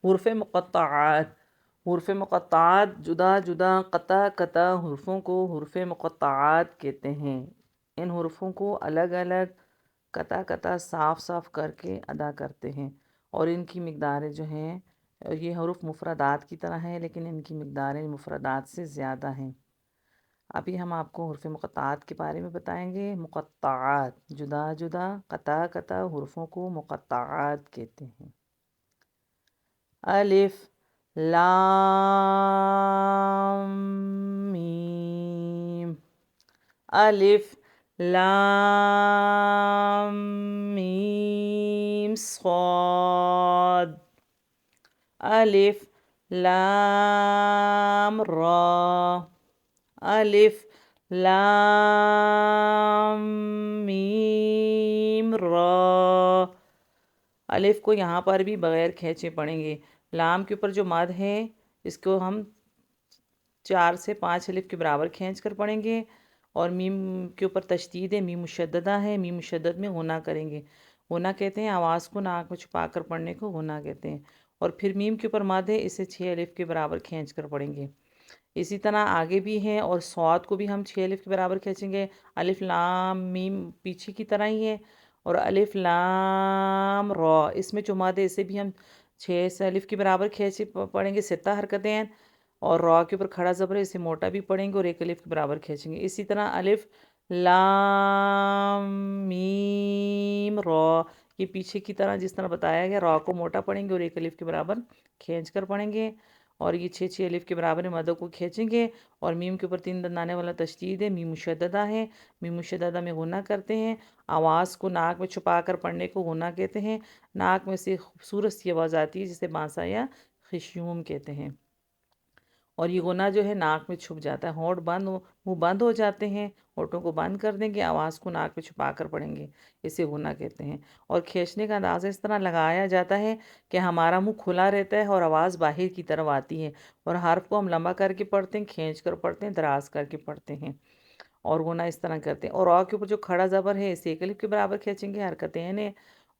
حروف مقطعات، حروف مقطعات جدا جدا قطع قطع حروفوں کو حروف مقطعات کہتے ہیں۔ ان حروفوں کو الگ الگ قطع قطع صاف صاف کر کے ادا کرتے ہیں، اور ان کی مقداریں جو ہیں یہ حروف مفردات کی طرح ہیں، لیکن ان کی مقداریں مفردات سے زیادہ ہیں۔ ابھی ہم آپ کو حروف مقطعات کے بارے میں بتائیں گے۔ مقطعات جدا جدا قطع قطع حروفوں کو مقطعات کہتے ہیں۔ الف لام میم، الف لام میم صاد، الف لام را، الف لام میم را۔ الف کو یہاں پر بھی بغیر کھینچے پڑھیں گے۔ لام کے اوپر جو مد ہے اس کو ہم 4 سے 5 الف کے برابر کھینچ کر پڑھیں گے، اور میم کے اوپر تشدید ہے، میم مشددہ ہے، میم مشدد میں غنہ کریں گے۔ غنہ کہتے ہیں آواز کو ناک میں چھپا کر پڑھنے کو غنہ کہتے ہیں۔ اور پھر میم کے اوپر مد ہے، اسے 6 الف کے برابر کھینچ کر پڑھیں گے۔ اسی طرح آگے بھی ہیں، اور صاد کو بھی ہم 6 الف کے برابر کھینچیں گے۔ الف لام میم پیچھے کی طرح ہی ہے، اور الف لام را، اس میں جو مد ہے اسے بھی ہم 6 الف کے برابر کھینچے پڑھیں گے، 7 حرکتیں ہیں، اور را کے اوپر کھڑا زبر ہے، اسے موٹا بھی پڑھیں گے اور 1 الف کے برابر کھینچیں گے۔ اسی طرح الف لام میم را، یہ پیچھے کی طرح جس طرح بتایا گیا، را کو موٹا پڑھیں گے اور 1 الف کے برابر کھینچ کر پڑھیں گے، اور یہ 6 الف کے برابر مدوں کو کھینچیں گے، اور میم کے اوپر 3 دندانے والا تشدید ہے، میم مشددہ ہے، میم مشددہ میں غنہ کرتے ہیں۔ آواز کو ناک میں چھپا کر پڑھنے کو غنہ کہتے ہیں۔ ناک میں سے خوبصورت سی آواز آتی ہے جسے بانسا یا خشیوم کہتے ہیں، اور یہ غنہ جو ہے ناک میں چھپ جاتا ہے، ہونٹ بند منہ بند ہو جاتے ہیں، ہونٹوں کو بند کر دیں گے، آواز کو ناک میں چھپا کر پڑھیں گے، اسے غنہ کہتے ہیں۔ اور کھینچنے کا انداز اس طرح لگایا جاتا ہے کہ ہمارا منہ کھلا رہتا ہے اور آواز باہر کی طرف آتی ہے، اور حرف کو ہم لمبا کر کے پڑھتے ہیں، کھینچ کر پڑھتے ہیں، دراز کر کے پڑھتے ہیں، اور غنہ اس طرح کرتے ہیں۔ اور آ کے اوپر جو کھڑا زبر ہے اسے 1 الف کے برابر کھینچیں گے، حرکتیں ہیں،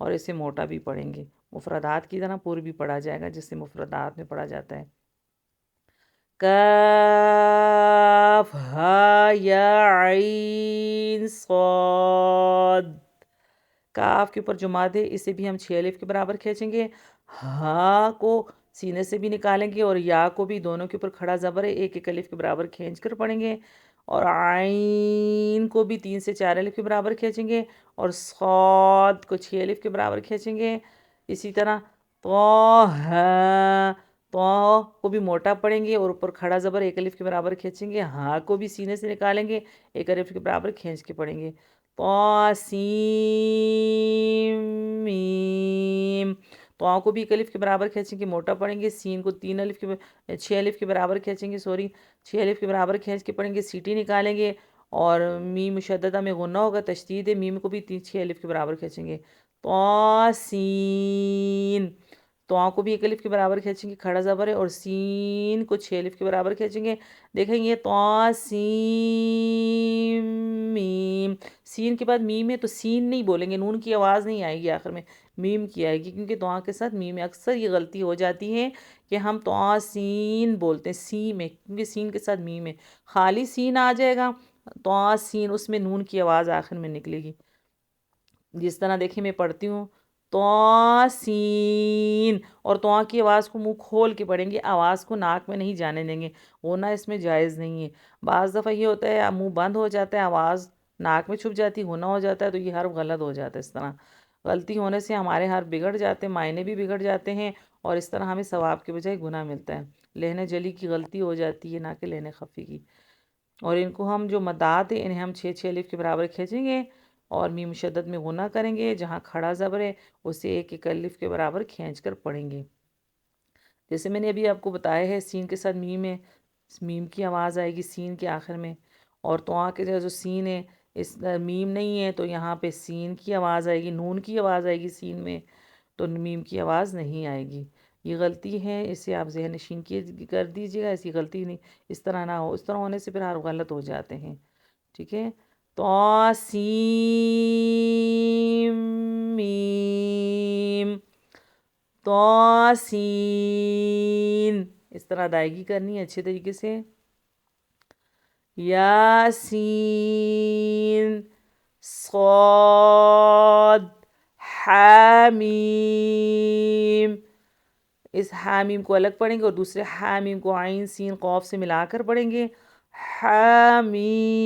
اور اسے موٹا بھی پڑھیں گے، مفردات کی طرح پورا بھی پڑھا جائے گا جس سے مفردات میں پڑھا جاتا ہے۔ کاف ہا یا عین صاد، کاف کے اوپر جو مد ہے اسے بھی ہم 6 الف کے برابر کھینچیں گے، ہا کو سینے سے بھی نکالیں گے، اور یا کو بھی دونوں کے اوپر کھڑا زبر ہے، 1 الف کے برابر کھینچ کر پڑھیں گے، اور عین کو بھی 3 سے 4 الف کے برابر کھینچیں گے، اور صاد کو 6 الف کے برابر کھینچیں گے۔ اسی طرح طه، تو کو بھی موٹا پڑھیں گے اور اوپر کھڑا زبر 1 الف کے برابر کھینچیں گے، ہاں کو بھی سینے سے نکالیں گے، 1 الف کے برابر کھینچ کے پڑھیں گے۔ سین میم، تو کو بھی 1 الف کے برابر کھینچیں گے، موٹا پڑھیں گے، سین کو 6 الف کے برابر کھینچیں گے، 6 الف کے برابر کھینچ کے پڑھیں گے، سیٹی نکالیں گے، اور میم مشددہ میں غنہ ہوگا، تشدید ہے، میم کو بھی 6 الف کے برابر کھینچیں گے۔ سین، تو کو بھی 1 الف کے برابر کھینچیں گے، کھڑا زبر ہے، اور سین کو 6 الف کے برابر کھینچیں گے۔ دیکھیں گے سین میم، سین کے بعد میم ہے تو سین نہیں بولیں گے، نون کی آواز نہیں آئے گی آخر میں، میم کی آئے گی، کیونکہ تو کے ساتھ میم میں اکثر یہ غلطی ہو جاتی ہے کہ ہم تو سین بولتے ہیں سی میں، کیونکہ سین کے ساتھ میم ہے، خالی سین آ جائے گا تو سین، اس میں نون کی آواز آخر میں نکلے گی۔ جس طرح دیکھیں میں پڑھتی ہوں سین، اور تو کی آواز کو منہ کھول کے پڑھیں گے، آواز کو ناک میں نہیں جانے دیں گے، غنہ اس میں جائز نہیں ہے۔ بعض دفعہ یہ ہوتا ہے منہ بند ہو جاتا ہے، آواز ناک میں چھپ جاتی، غنہ ہو جاتا ہے، تو یہ حرف غلط ہو جاتا ہے۔ اس طرح غلطی ہونے سے ہمارے حرف بگڑ جاتے ہیں، معنی بھی بگڑ جاتے ہیں، اور اس طرح ہمیں ثواب کے بجائے گناہ ملتا ہے۔ لہن جلی کی غلطی ہو جاتی ہے، نہ کہ لہن خفی کی۔ اور ان کو ہم جو مدات ہیں انہیں ہم 6 الف کے برابر کھینچیں گے، اور میم مشدد میں غنہ کریں گے، جہاں کھڑا زبر ہے اسے 1 الف کے برابر کھینچ کر پڑھیں گے۔ جیسے میں نے ابھی آپ کو بتایا ہے، سین کے ساتھ میم ہے، میم کی آواز آئے گی سین کے آخر میں، اور تو کے جو سین ہے اس میم نہیں ہے، تو یہاں پہ سین کی آواز آئے گی، نون کی آواز آئے گی سین میں، تو میم کی آواز نہیں آئے گی۔ یہ غلطی ہے، اسے آپ ذہن نشین کر دیجیے گا، ایسی غلطی نہیں، اس طرح نہ ہو، اس طرح ہونے سے پھر حرف غلط ہو جاتے ہیں، ٹھیک ہے۔ سین میم، توسین، اس طرح ادائیگی کرنی ہے اچھے طریقے سے. یاسین صاد حامیم. اس حامیم کو الگ پڑھیں گے اور دوسرے حامیم کو عین سین قاف سے ملا کر پڑھیں گے. حامیم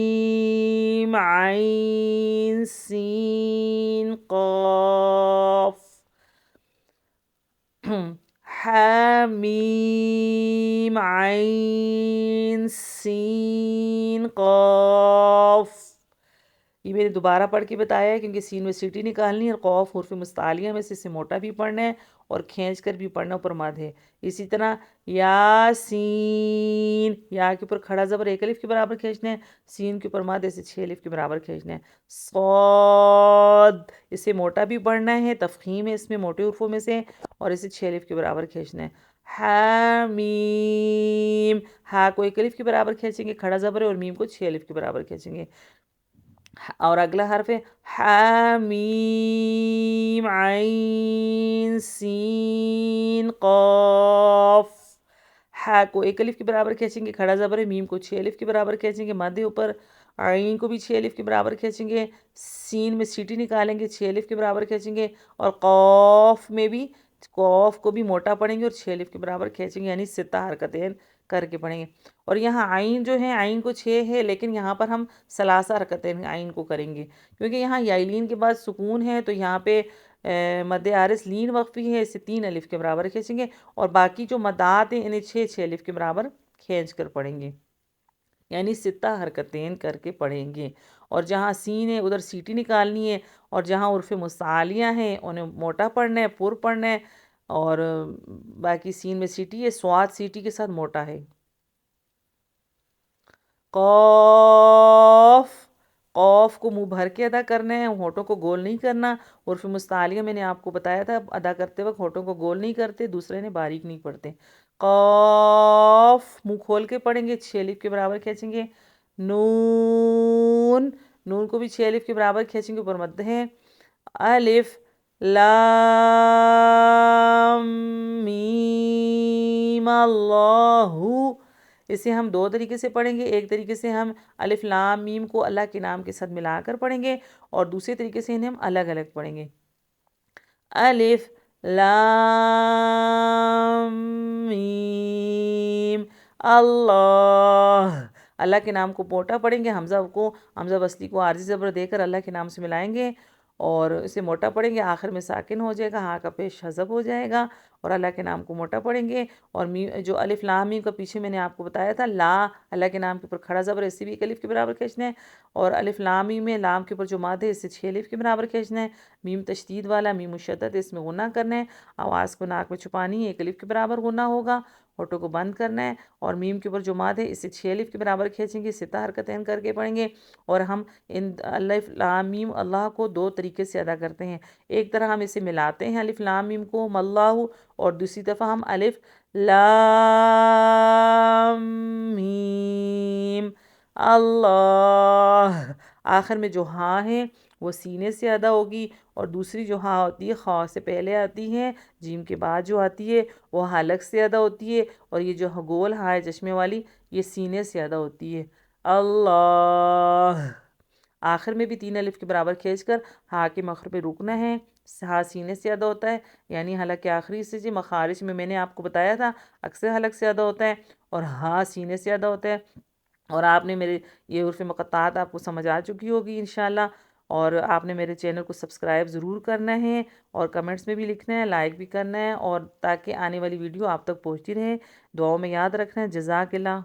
عین سین قاف. حامیم عین سین قاف. یہ میں نے دوبارہ پڑھ کے بتایا ہے کیونکہ سین میں سیٹی نکالنی ہے اور قاف حروف مستعلیہ میں سے اسے موٹا بھی پڑھنا ہے اور کھینچ کر بھی پڑھنا اوپر مد ہے. اسی طرح یاسین، یا کے اوپر کھڑا زبر ایک الف کے برابر کھینچنا ہے، سین کے اوپر مد اسے 6 الف کے برابر کھینچنا ہے. صاد، اسے موٹا بھی پڑھنا ہے، تفخیم ہے اس میں موٹے حروفوں میں سے، اور اسے 6 الف کے برابر کھینچنا ہے. حامیم، ہا کو ایک الف کے برابر کھینچیں گے کھڑا زبر ہے، اور میم کو 6 الف کے برابر کھینچیں گے. اور اگلا حرف ہے حامیم عین سین قاف. ہا کو ایک الف کے برابر کھینچیں گے کھڑا زبر ہے، میم کو 6 الف کے برابر کھینچیں گے مد اوپر، عین کو بھی 6 الف کے برابر کھینچیں گے، سین میں سیٹی نکالیں گے 6 الف کے برابر کھینچیں گے، اور قاف میں بھی قاف کو بھی موٹا پڑھیں گے اور 6 الف کے برابر کھینچیں گے، یعنی 6 حرکتیں کر کے پڑھیں گے. اور یہاں عین جو ہے عین کو 6 ہے، لیکن یہاں پر ہم ثلاثہ حرکتیں عین کو کریں گے کیونکہ یہاں یائلین کے بعد سکون ہے، تو یہاں پہ مد عارض لین وقفی ہے، اسے 3 الف کے برابر کھینچیں گے، اور باقی جو مدات ہیں انہیں 6 الف کے برابر کھینچ کر پڑھیں گے، یعنی 6 حرکتیں کر کے پڑھیں گے. اور جہاں سین ہے ادھر سیٹی نکالنی ہے، اور جہاں حروف مستعلیہ ہیں انہیں موٹا پڑھنا ہے، پر پڑھنا ہے، اور باقی سین میں سیٹی ہے، سواد سیٹی کے ساتھ موٹا ہے. قاف، قاف کو منہ بھر کے ادا کرنا ہے، ہونٹوں کو گول نہیں کرنا. حروف مستعلیہ میں نے آپ کو بتایا تھا ادا کرتے وقت ہونٹوں کو گول نہیں کرتے، دوسرے نے باریک نہیں پڑھتے. قاف منہ کھول کے پڑھیں گے، 6 الف کے برابر کھینچیں گے. نون، نون کو بھی 6 الف کے برابر کھینچیں گے، اوپر مد ہے. الف لام میم اللہ، اسے ہم 2 طریقے سے پڑھیں گے. ایک طریقے سے ہم الف لام میم کو اللہ کے نام کے ساتھ ملا کر پڑھیں گے، اور دوسرے طریقے سے انہیں ہم الگ الگ پڑھیں گے. الف لام میم اللہ، اللہ کے نام کو موٹا پڑھیں گے، حمزہ وصلی کو عارضی زبر دے کر اللہ کے نام سے ملائیں گے اور اسے موٹا پڑھیں گے، آخر میں ساکن ہو جائے گا، ہاں کا پیش حذف ہو جائے گا، اور اللہ کے نام کو موٹا پڑھیں گے. اور جو الف لام میم کا پیچھے میں نے آپ کو بتایا تھا، لا اللہ کے نام کے اوپر کھڑا زبر ہے، اسے بھی 1 الف کے برابر کھینچنا ہے، اور الف لام میم میں لام کے اوپر جو ماد ہے اسے 6 الف کے برابر کھینچنا ہے. میم تشدید والا، میم مشدد ہے، اس میں غنہ کرنا ہے، آواز کو ناک میں چھپانی ہے، 1 الف کے برابر غنہ ہوگا، ہونٹوں کو بند کرنا ہے، اور میم کے اوپر جو ماد ہے اسے 6 الف کے برابر کھینچیں گے، 6 حرکتیں کر کے پڑھیں گے. اور ہم ان الف لام میم اللہ کو 2 طریقے سے ادا کرتے ہیں. ایک طرح ہم اسے ملاتے ہیں الف لام میم کو اللہ، اور دوسری دفعہ ہم الف لام میم اللہ، آخر میں جو ہاں ہے وہ سینے سے ادا ہوگی، اور دوسری جو ہاں ہوتی ہے خاء سے پہلے آتی ہے، جیم کے بعد جو آتی ہے وہ حلق سے ادا ہوتی ہے، اور یہ جو گول ہاں ہے چشمے والی یہ سینے سے ادا ہوتی ہے. اللہ، آخر میں بھی 3 الف کے برابر کھینچ کر ہاں کے مخرج پہ رکنا ہے، ہاں سینے سے ادا ہوتا ہے، یعنی حلق کے آخری سے جی مخارج میں نے آپ کو بتایا تھا اکثر حلق سے ادا ہوتا ہے اور ہاں سینے سے ادا ہوتا ہے. اور آپ نے میرے یہ حروف مقطعات آپ کو سمجھ آ چکی ہوگی انشاءاللہ، اور آپ نے میرے چینل کو سبسکرائب ضرور کرنا ہے، اور کمنٹس میں بھی لکھنا ہے، لائک بھی کرنا ہے، اور تاکہ آنے والی ویڈیو آپ تک پہنچتی رہے. دعاؤں میں یاد رکھنا ہے. جزاک اللہ.